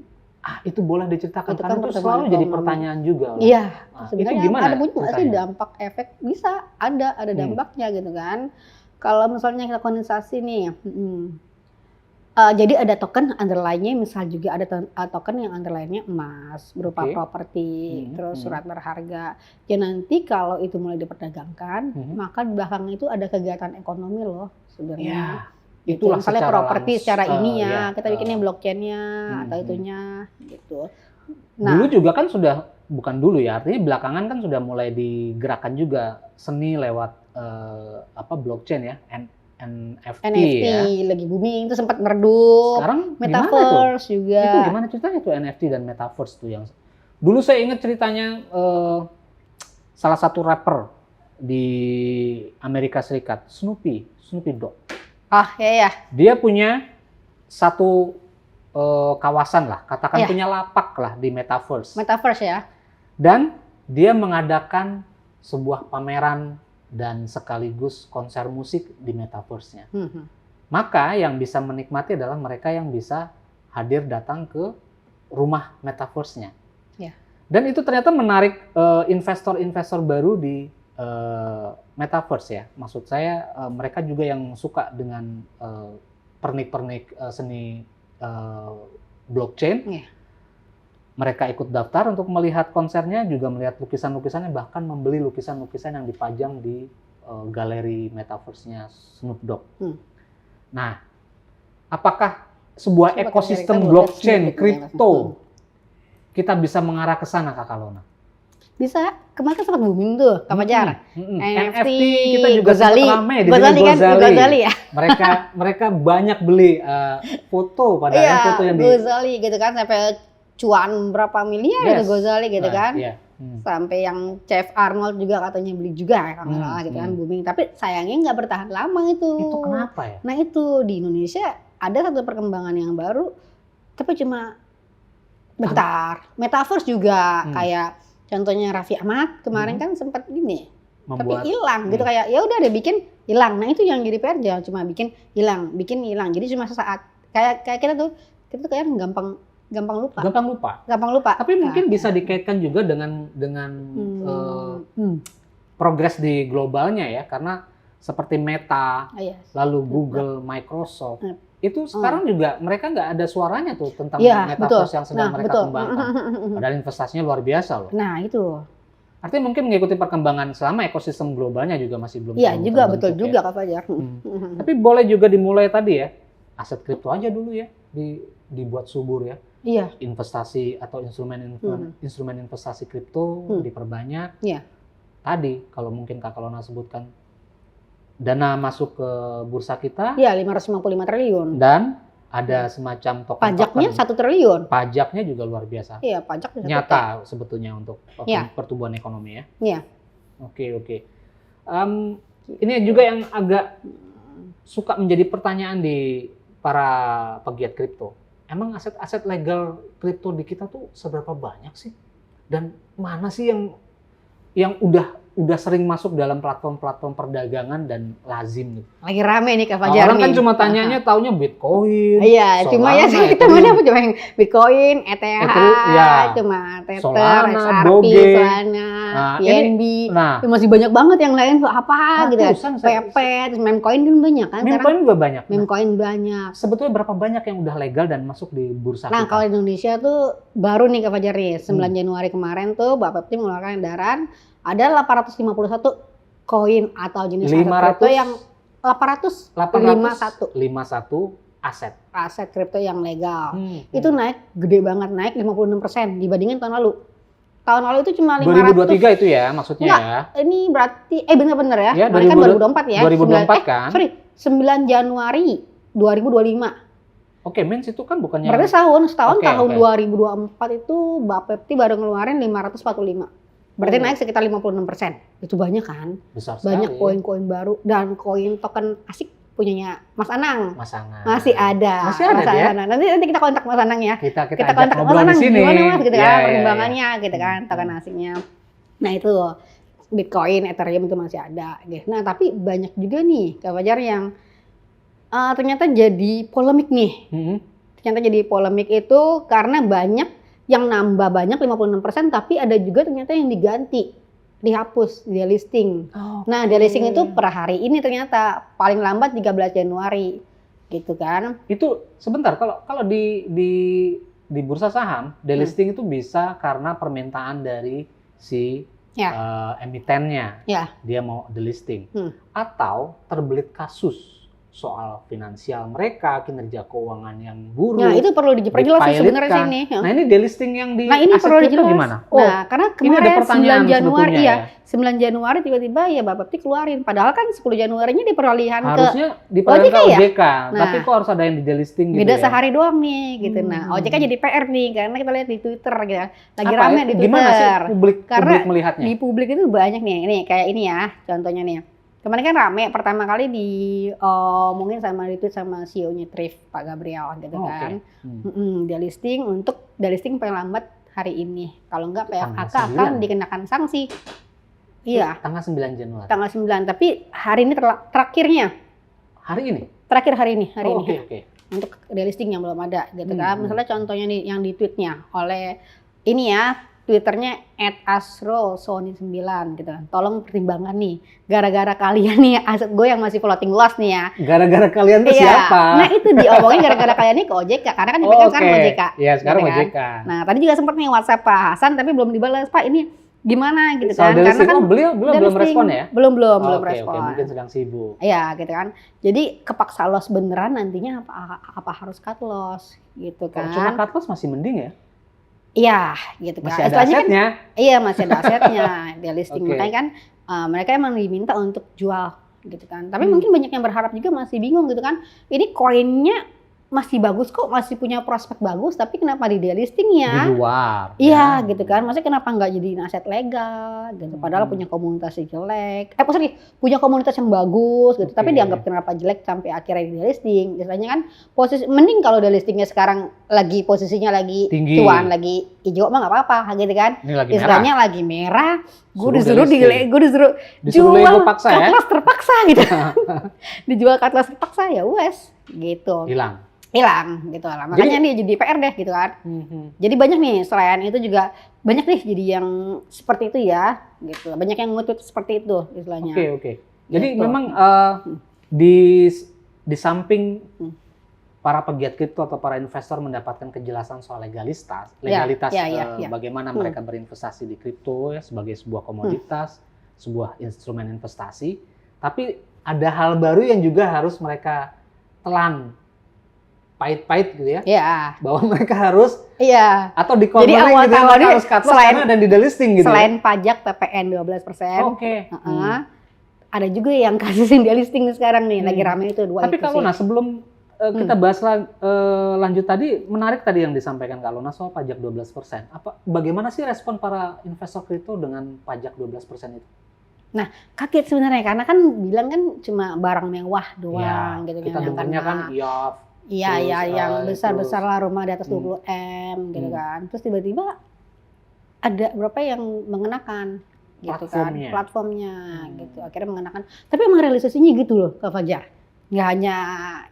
Speaker 2: Itu boleh diceritakan karena itu selalu jadi pertanyaan juga.
Speaker 3: Iya,
Speaker 2: sebenarnya itu gimana?
Speaker 3: Ada punya nggak sih dampak efek? Bisa, ada dampaknya gitu kan. Kalau misalnya kita kondensasi nih, jadi ada token underline-nya, misal juga ada token yang underline-nya emas berupa properti, terus surat berharga. Ya nanti kalau itu mulai diperdagangkan, maka di belakang itu ada kegiatan ekonomi loh sebenarnya.
Speaker 2: Itulah
Speaker 3: misalnya properti secara ini kita bikinnya blockchain-nya atau itunya gitu. Nah,
Speaker 2: dulu juga kan sudah, bukan dulu ya, artinya belakangan kan sudah mulai digerakkan juga seni lewat blockchain ya. NFT ya.
Speaker 3: Lagi booming itu sempat meredup.
Speaker 2: Sekarang
Speaker 3: metaverse juga.
Speaker 2: Itu gimana ceritanya tuh NFT dan metaverse tuh yang dulu saya ingat ceritanya salah satu rapper di Amerika Serikat, Snoopy Dogg.
Speaker 3: Ya.
Speaker 2: Dia punya satu kawasan lah, katakan punya lapak lah di metaverse.
Speaker 3: Metaverse ya.
Speaker 2: Dan dia mengadakan sebuah pameran dan sekaligus konser musik di metaverse-nya. Maka yang bisa menikmati adalah mereka yang bisa hadir datang ke rumah metaverse-nya. Dan itu ternyata menarik investor-investor baru di metaverse ya. Maksud saya mereka juga yang suka dengan pernik-pernik seni blockchain. Mereka ikut daftar untuk melihat konsernya, juga melihat lukisan-lukisannya, bahkan membeli lukisan-lukisan yang dipajang di galeri metaverse-nya Snoop Dogg. Nah, apakah sebuah ekosistem blockchain, kripto, kita bisa mengarah ke sana, Kak Kalona?
Speaker 3: Bisa, kemarin sempat booming tuh, Kak Fajar.
Speaker 2: NFT kita juga
Speaker 3: Gozali,
Speaker 2: sempat ramai di
Speaker 3: Gozali ya.
Speaker 2: Mereka banyak beli foto, padahal foto yang
Speaker 3: Gozali gitu kan, sampai cuan berapa miliar itu Gozali gitu kan. Sampai yang Chef Arnold juga katanya beli juga gitu kan, booming. Tapi sayangnya nggak bertahan lama itu.
Speaker 2: Itu kenapa ya?
Speaker 3: Nah itu di Indonesia ada satu perkembangan yang baru, tapi cuma bentar. Metaverse juga kayak contohnya Raffi Ahmad kemarin kan sempat gini, tapi hilang gitu, kayak ya udah deh bikin hilang. Nah itu yang jadi PR, jangan cuma bikin hilang. Jadi cuma sesaat. Kayak kita tuh kayak gampang lupa.
Speaker 2: Tapi mungkin bisa dikaitkan juga dengan progres di globalnya ya, karena seperti Meta, lalu Google, Microsoft, itu sekarang juga mereka nggak ada suaranya tuh tentang metaverse yang sedang mereka kembangkan. Padahal investasinya luar biasa loh.
Speaker 3: Nah itu.
Speaker 2: Artinya mungkin mengikuti perkembangan selama ekosistem globalnya juga masih belum.
Speaker 3: Iya juga, betul juga Kak Fajar.
Speaker 2: Tapi boleh juga dimulai tadi ya, aset kripto aja dulu ya, dibuat subur ya.
Speaker 3: Iya.
Speaker 2: Investasi atau instrumen investasi kripto diperbanyak.
Speaker 3: Iya.
Speaker 2: Tadi kalau mungkin Kak Kalona sebutkan dana masuk ke bursa kita.
Speaker 3: Iya, 555 triliun.
Speaker 2: Dan ada semacam token.
Speaker 3: Pajaknya 1 triliun.
Speaker 2: Pajaknya juga luar biasa.
Speaker 3: Iya, pajak
Speaker 2: nyata sebetulnya untuk pertumbuhan ekonomi ya.
Speaker 3: Iya.
Speaker 2: Oke. Ini juga yang agak suka menjadi pertanyaan di para pegiat kripto. Emang aset-aset legal kripto di kita tuh seberapa banyak sih? Dan mana sih yang udah sering masuk dalam platform-platform perdagangan dan lazim gitu?
Speaker 3: Lagi rame nih Kak Fajar
Speaker 2: Orang
Speaker 3: nih.
Speaker 2: kan cuma tanyanya taunya Bitcoin.
Speaker 3: Iya, cuma ya
Speaker 2: Solana,
Speaker 3: kita mana apa cuma yang Bitcoin, ETH,
Speaker 2: ya.
Speaker 3: cuma Tether,
Speaker 2: Solana,
Speaker 3: XRP,
Speaker 2: Doge.
Speaker 3: Solana,
Speaker 2: Nah,
Speaker 3: BNB.
Speaker 2: Nah,
Speaker 3: Itu masih banyak banget yang lain tuh apa gitu kan.
Speaker 2: ratusan,
Speaker 3: PP, terus Memcoin kan banyak kan.
Speaker 2: meme coin juga banyak. Nah,
Speaker 3: Memcoin banyak.
Speaker 2: sebetulnya berapa banyak yang udah legal dan masuk di bursa
Speaker 3: Nah,
Speaker 2: kita?
Speaker 3: kalau Indonesia tuh baru nih Kak Fajar nih, 9 Januari kemarin tuh Bapepti mengeluarkan edaran ada 851 koin atau jenis aset kripto yang
Speaker 2: 851
Speaker 3: aset kripto yang legal.
Speaker 2: Hmm.
Speaker 3: Itu naik gede banget, naik 56% dibandingin tahun lalu. Tahun lalu itu cuma
Speaker 2: 2023 itu ya maksudnya.
Speaker 3: Enggak,
Speaker 2: ya.
Speaker 3: ini berarti bener-bener ya.
Speaker 2: Ya,
Speaker 3: Mereka kan 2024 ya.
Speaker 2: 2024 kan.
Speaker 3: 9 Januari 2025.
Speaker 2: Oke, mens itu kan bukannya
Speaker 3: Berarti setahun
Speaker 2: Oke,
Speaker 3: tahun
Speaker 2: oke.
Speaker 3: 2024 itu Bapepti baru ngeluarin 545. Berarti naik sekitar 56%. Itu banyak kan?
Speaker 2: besar
Speaker 3: Banyak
Speaker 2: sekali.
Speaker 3: koin-koin baru dan koin token asik punyanya Mas Anang.
Speaker 2: Mas Anang.
Speaker 3: Masih ada.
Speaker 2: Masih ada
Speaker 3: Mas
Speaker 2: dia?
Speaker 3: Anang. Nanti kita kontak Mas Anang ya.
Speaker 2: Kita
Speaker 3: Kita
Speaker 2: ajak
Speaker 3: kontak Mas
Speaker 2: ngobrol di
Speaker 3: Anang
Speaker 2: sini.
Speaker 3: gimana Mas gitu
Speaker 2: Ya,
Speaker 3: kan
Speaker 2: ya,
Speaker 3: perkembangannya gitu kan,
Speaker 2: Hmm.
Speaker 3: token asiknya. Nah itu Bitcoin, Ethereum itu masih ada gitu. Nah tapi banyak juga nih Kak Fajar yang ternyata jadi polemik nih.
Speaker 2: Hmm.
Speaker 3: Ternyata jadi polemik itu karena banyak yang nambah banyak 56% tapi ada juga ternyata yang diganti, dihapus, delisting. Nah, delisting itu per hari ini ternyata paling lambat 13 Januari. Gitu kan.
Speaker 2: Itu sebentar kalau di bursa saham delisting itu bisa karena permintaan dari si emitennya.
Speaker 3: Ya.
Speaker 2: Dia mau delisting.
Speaker 3: Hmm.
Speaker 2: Atau terbelit kasus soal finansial mereka, kinerja keuangan yang buruk.
Speaker 3: Nah, itu perlu diperjelas sih sebenarnya
Speaker 2: dipilotkan.
Speaker 3: sini.
Speaker 2: Nah, ini delisting yang di
Speaker 3: Nah, ini
Speaker 2: aset
Speaker 3: perlu
Speaker 2: kripto
Speaker 3: dijelas.
Speaker 2: gimana?
Speaker 3: Nah, karena
Speaker 2: ini ada
Speaker 3: kemarin
Speaker 2: pertanyaan
Speaker 3: 9 Januari
Speaker 2: sebetulnya
Speaker 3: ya. 9 Januari tiba-tiba ya Bapepti keluarin. Padahal kan 10 Januarinya di peralihan
Speaker 2: Harusnya
Speaker 3: ke
Speaker 2: diperoleh
Speaker 3: OJK
Speaker 2: ke
Speaker 3: ya?
Speaker 2: OJK,
Speaker 3: Nah,
Speaker 2: tapi kok harus ada yang di delisting gitu
Speaker 3: beda
Speaker 2: ya?
Speaker 3: sehari doang nih gitu. Nah,
Speaker 2: Hmm.
Speaker 3: OJK jadi PR nih karena kita lihat di Twitter gitu. Lagi
Speaker 2: Apa
Speaker 3: rame
Speaker 2: ya?
Speaker 3: di Twitter.
Speaker 2: Gimana sih publik
Speaker 3: Karena
Speaker 2: melihatnya?
Speaker 3: di publik itu banyak nih. Ini kayak ini ya, contohnya nih. Kemarin kan rame pertama kali mungkin sama retweet sama CEO-nya Thrift Pak Gabriel gitu
Speaker 2: Oh,
Speaker 3: kan.
Speaker 2: oke.
Speaker 3: Delisting paling lambat hari ini. Kalau enggak PFK
Speaker 2: Tanggal
Speaker 3: akan
Speaker 2: 9.
Speaker 3: dikenakan sanksi. Iya,
Speaker 2: Tanggal 9 Januari.
Speaker 3: tanggal 9. Tapi hari ini terakhirnya.
Speaker 2: Hari ini?
Speaker 3: Terakhir hari ini.
Speaker 2: Oh, oke, oke.
Speaker 3: Untuk delisting yang belum ada gitu kan.
Speaker 2: Hmm.
Speaker 3: Misalnya contohnya nih yang di tweetnya oleh ini ya, Twitternya @asrolsony9 gitu kan. Tolong pertimbangkan nih, gara-gara kalian nih aset gue yang masih floating loss nih ya.
Speaker 2: Gara-gara kalian tuh
Speaker 3: Iya.
Speaker 2: siapa?
Speaker 3: Nah itu diomongin gara-gara kalian nih ke OJK, karena kan dipegang sekarang OJK.
Speaker 2: Iya, sekarang
Speaker 3: gitu kan.
Speaker 2: OJK.
Speaker 3: Nah tadi juga sempat nih WhatsApp Pak Hasan tapi belum dibalas, Pak ini gimana gitu
Speaker 2: Soal
Speaker 3: kan.
Speaker 2: delisting,
Speaker 3: Karena kan
Speaker 2: beliau belum
Speaker 3: delisting.
Speaker 2: respon ya?
Speaker 3: Belum
Speaker 2: Oke,
Speaker 3: respon.
Speaker 2: mungkin sedang sibuk.
Speaker 3: Iya gitu kan. Jadi kepaksa loss beneran nantinya apa harus cut loss gitu
Speaker 2: Kalau
Speaker 3: kan.
Speaker 2: cuma cut loss masih mending ya?
Speaker 3: Iya gitu kan.
Speaker 2: Masih ada
Speaker 3: Istilahnya
Speaker 2: asetnya.
Speaker 3: Iya masih ada asetnya delisting.
Speaker 2: Oke.
Speaker 3: Makanya kan mereka emang diminta untuk jual gitu kan. Tapi mungkin banyak yang berharap juga masih bingung gitu kan. Ini koinnya masih bagus kok, masih punya prospek bagus, tapi kenapa di delisting ya?
Speaker 2: Di luar.
Speaker 3: Iya
Speaker 2: ya.
Speaker 3: gitu kan. Maksudnya kenapa nggak jadiin aset legal gitu. Padahal punya komunitas yang jelek. Punya komunitas yang bagus gitu. Tapi
Speaker 2: Oke.
Speaker 3: dianggap kenapa jelek sampai akhirnya di delisting. Biasanya kan mending kalau delistingnya sekarang posisinya lagi
Speaker 2: Tinggi.
Speaker 3: cuan, lagi hijau mah nggak apa-apa gitu kan.
Speaker 2: Ini lagi
Speaker 3: Istilahnya
Speaker 2: merah.
Speaker 3: lagi merah, gue
Speaker 2: Suruh
Speaker 3: disuruh
Speaker 2: delisting. Disuruh
Speaker 3: jual
Speaker 2: lego paksa ya?
Speaker 3: cutlass terpaksa gitu. Dijual cutlass terpaksa ya wes gitu. Hilang gitu lah. Makanya nih jadi PR deh gitu kan. Jadi banyak nih selain itu juga banyak nih jadi yang seperti itu ya gitu. Banyak yang nge-tweet seperti itu istilahnya.
Speaker 2: Oke. Jadi
Speaker 3: Gitu.
Speaker 2: memang di samping para pegiat kripto atau para investor mendapatkan kejelasan soal legalitas
Speaker 3: ya.
Speaker 2: bagaimana mereka berinvestasi di kripto ya sebagai sebuah komoditas, sebuah instrumen investasi, tapi ada hal baru yang juga harus mereka telan pahit-pahit gitu ya.
Speaker 3: Iya.
Speaker 2: Bahwa mereka harus
Speaker 3: Jadi
Speaker 2: atau dikorbanin gitu ya,
Speaker 3: awal-awalnya
Speaker 2: mereka harus cut loss karena dan di delisting gitu.
Speaker 3: Selain pajak PPN 12%.
Speaker 2: Oke.
Speaker 3: Ada juga yang kasus yang delisting sekarang nih, lagi rame itu dua
Speaker 2: Tapi
Speaker 3: itu
Speaker 2: kalau
Speaker 3: sih.
Speaker 2: sebelum kita bahas lanjut tadi, menarik tadi yang disampaikan Kak Lona soal pajak 12%. Bagaimana sih respon para investor kripto dengan pajak 12% itu?
Speaker 3: Kaget sebenarnya karena kan bilang kan cuma barang mewah doang gitu
Speaker 2: Kita dengarnya kan IOF.
Speaker 3: Iya,
Speaker 2: terus,
Speaker 3: yang
Speaker 2: itu
Speaker 3: besar-besar lah, rumah di atas 20 M gitu kan. Terus tiba-tiba ada berapa yang mengenakan gitu
Speaker 2: Platformnya.
Speaker 3: kan, platformnya gitu. Akhirnya mengenakan. Tapi emang realisasinya gitu loh, Kak Fajar. Nggak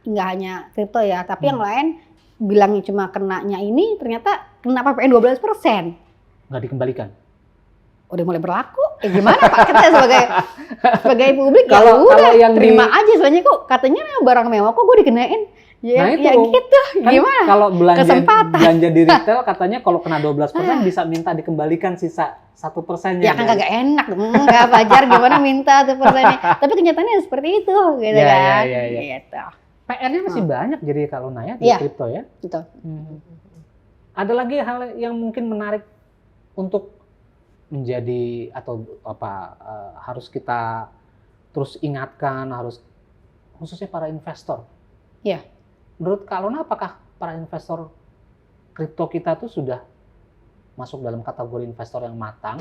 Speaker 3: hanya kripto ya, tapi yang lain bilangnya cuma kenanya ini ternyata kena PPN 12%.
Speaker 2: Nggak dikembalikan.
Speaker 3: Udah mulai berlaku. Gimana Pak? Kita sebagai publik
Speaker 2: Kalau yang
Speaker 3: terima aja soalnya kok katanya barang mewah kok gue dikenain. Ya,
Speaker 2: Nah itu,
Speaker 3: ya gitu.
Speaker 2: Kan
Speaker 3: Gimana?
Speaker 2: kalau
Speaker 3: Kesempatan.
Speaker 2: belanja di retail katanya kalau kena 12% bisa minta dikembalikan sisa 1%-nya.
Speaker 3: Ya kan kagak enak. Enggak Fajar gimana minta 1%-nya. Tapi kenyataannya seperti itu gitu kan. Gitu.
Speaker 2: PR-nya masih banyak jadi kalau Naya di
Speaker 3: Iya.
Speaker 2: kripto ya.
Speaker 3: Gitu.
Speaker 2: Ada lagi hal yang mungkin menarik untuk menjadi atau harus kita terus ingatkan, harus khususnya para investor.
Speaker 3: Iya.
Speaker 2: Menurut Kak Lona, apakah para investor kripto kita tuh sudah masuk dalam kategori investor yang matang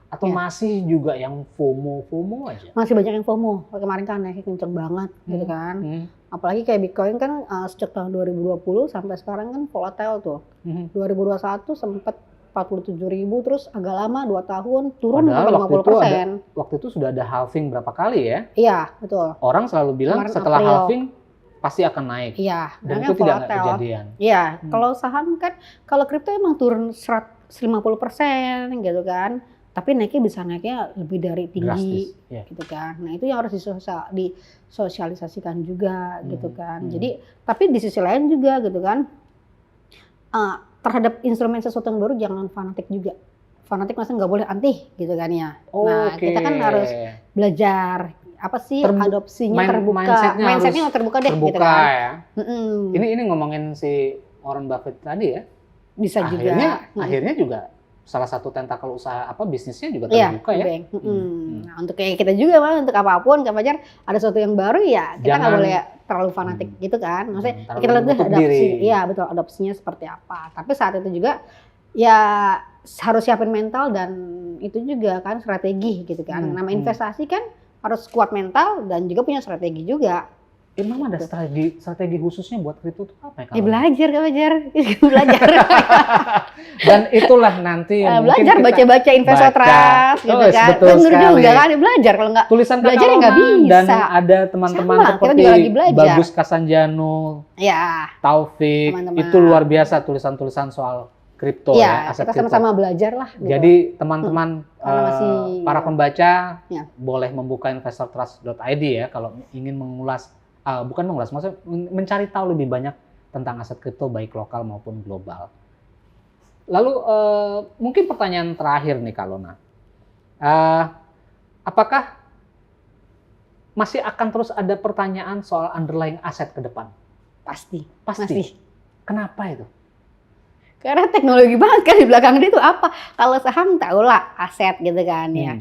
Speaker 2: atau masih juga yang FOMO aja?
Speaker 3: Masih banyak yang FOMO. Kemarin kan naik kenceng banget gitu kan. Apalagi kayak Bitcoin kan sejak tahun 2020 sampai sekarang kan volatile tuh. 2021 sempat 47.000 terus agak lama 2 tahun turun sampai 50%.
Speaker 2: Waktu itu sudah ada halving berapa kali ya?
Speaker 3: Iya, betul.
Speaker 2: Orang selalu bilang
Speaker 3: Kemarin
Speaker 2: setelah
Speaker 3: April.
Speaker 2: halving pasti akan naik.
Speaker 3: Iya,
Speaker 2: Dan
Speaker 3: makanya
Speaker 2: itu tidak
Speaker 3: volatile.
Speaker 2: kejadian.
Speaker 3: Iya, kalau saham kan kalau kripto emang turun 50% gitu kan. Tapi naiknya lebih dari tinggi.
Speaker 2: Drastis, ya.
Speaker 3: Gitu kan. Nah, itu yang harus disosialisasikan juga gitu kan. Jadi tapi di sisi lain juga gitu kan. Terhadap instrumen sesuatu yang baru jangan fanatik juga. Fanatik masa nggak boleh anti gitu kan ya. Nah, kita kan harus belajar apa sih adopsinya terbuka. Mindsetnya terbuka deh gitu kan.
Speaker 2: Ya. Ini ngomongin si Warren Buffett tadi ya.
Speaker 3: Bisa
Speaker 2: akhirnya juga salah satu tentakel usaha bisnisnya juga terbuka ya.
Speaker 3: Nah, untuk kayak kita juga mah untuk apapun Kak Fajar ada sesuatu yang baru ya kita nggak boleh terlalu fanatik gitu kan. Maksudnya kita lihat adopsi, iya betul adopsinya seperti apa. Tapi saat itu juga ya harus siapin mental dan itu juga kan strategi gitu kan. Nama investasi kan harus kuat mental dan juga punya strategi juga.
Speaker 2: Emang ada strategi khususnya buat kripto itu apa ya?
Speaker 3: Belajar Kak Fajar, belajar.
Speaker 2: Dan itulah nanti yang
Speaker 3: belajar baca-baca investor trust gitu kan.
Speaker 2: Betul sekali.
Speaker 3: Juga kan belajar kalau nggak
Speaker 2: tulisan
Speaker 3: belajar nggak bisa.
Speaker 2: Dan ada teman-teman seperti Bagus Kasanjano, Taufik, itu luar biasa tulisan-tulisan soal kripto ya, aset
Speaker 3: kita sama-sama belajar lah. Gitu.
Speaker 2: Jadi teman-teman para pembaca boleh membuka investortrust.id ya kalau ingin maksudnya mencari tahu lebih banyak tentang aset kripto baik lokal maupun global. Lalu mungkin pertanyaan terakhir nih Kak Lona, apakah masih akan terus ada pertanyaan soal underlying aset ke depan?
Speaker 3: Pasti.
Speaker 2: Kenapa itu?
Speaker 3: Karena teknologi banget kan di belakang dia itu apa? Kalau saham tau lah aset gitu kan ya.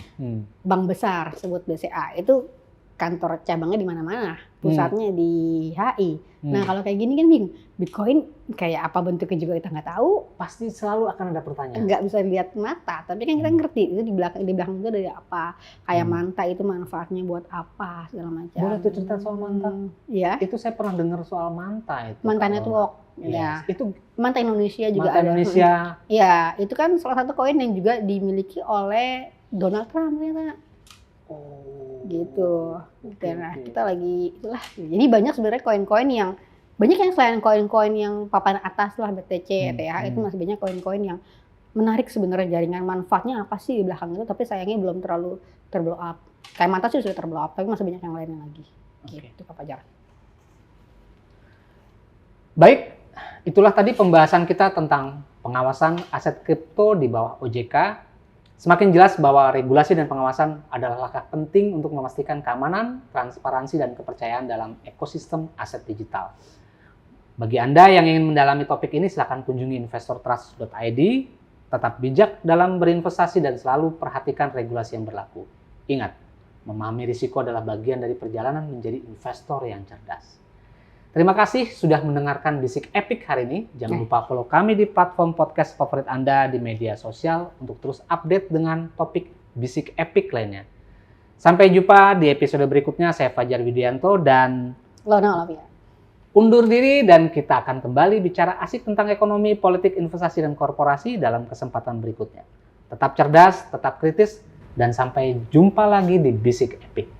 Speaker 3: Bank besar sebut BCA itu kantor cabangnya di mana-mana, pusatnya di HI. Nah kalau kayak gini kan bingung, Bitcoin kayak apa bentuknya juga kita nggak tahu.
Speaker 2: Pasti selalu akan ada pertanyaan.
Speaker 3: Nggak bisa lihat mata, tapi kan kita ngerti itu di belakang itu dari apa. Kayak manta itu manfaatnya buat apa segala macam.
Speaker 2: Boleh tuh cerita soal manta?
Speaker 3: Iya.
Speaker 2: Itu saya pernah dengar soal manta itu.
Speaker 3: Manta Network.
Speaker 2: Ya. Itu
Speaker 3: Manta Indonesia juga
Speaker 2: Manta
Speaker 3: ada.
Speaker 2: Indonesia.
Speaker 3: Iya, itu kan salah satu koin yang juga dimiliki oleh Donald Trump ternyata. Gitu. Karena kita lagi itulah. Jadi banyak sebenarnya koin-koin yang selain koin-koin yang papan atas lah BTC, ETH itu masih banyak koin-koin yang menarik sebenarnya jaringan manfaatnya apa sih di belakang itu, tapi sayangnya belum terlalu terblow up. Kayak Manta sih sudah terblow up, tapi masih banyak yang lainnya lagi. Gitu Kak Fajar.
Speaker 2: Baik, itulah tadi pembahasan kita tentang pengawasan aset kripto di bawah OJK. Semakin jelas bahwa regulasi dan pengawasan adalah langkah penting untuk memastikan keamanan, transparansi, dan kepercayaan dalam ekosistem aset digital. Bagi Anda yang ingin mendalami topik ini, silakan kunjungi investortrust.id. Tetap bijak dalam berinvestasi dan selalu perhatikan regulasi yang berlaku. Ingat, memahami risiko adalah bagian dari perjalanan menjadi investor yang cerdas. Terima kasih sudah mendengarkan Bisik Epic hari ini. Jangan lupa follow kami di platform podcast favorit Anda di media sosial untuk terus update dengan topik Bisik Epic lainnya. Sampai jumpa di episode berikutnya. Saya Fajar Widianto dan
Speaker 3: Lona Olavia.
Speaker 2: Undur diri dan kita akan kembali bicara asik tentang ekonomi, politik, investasi, dan korporasi dalam kesempatan berikutnya. Tetap cerdas, tetap kritis, dan sampai jumpa lagi di Bisik Epic.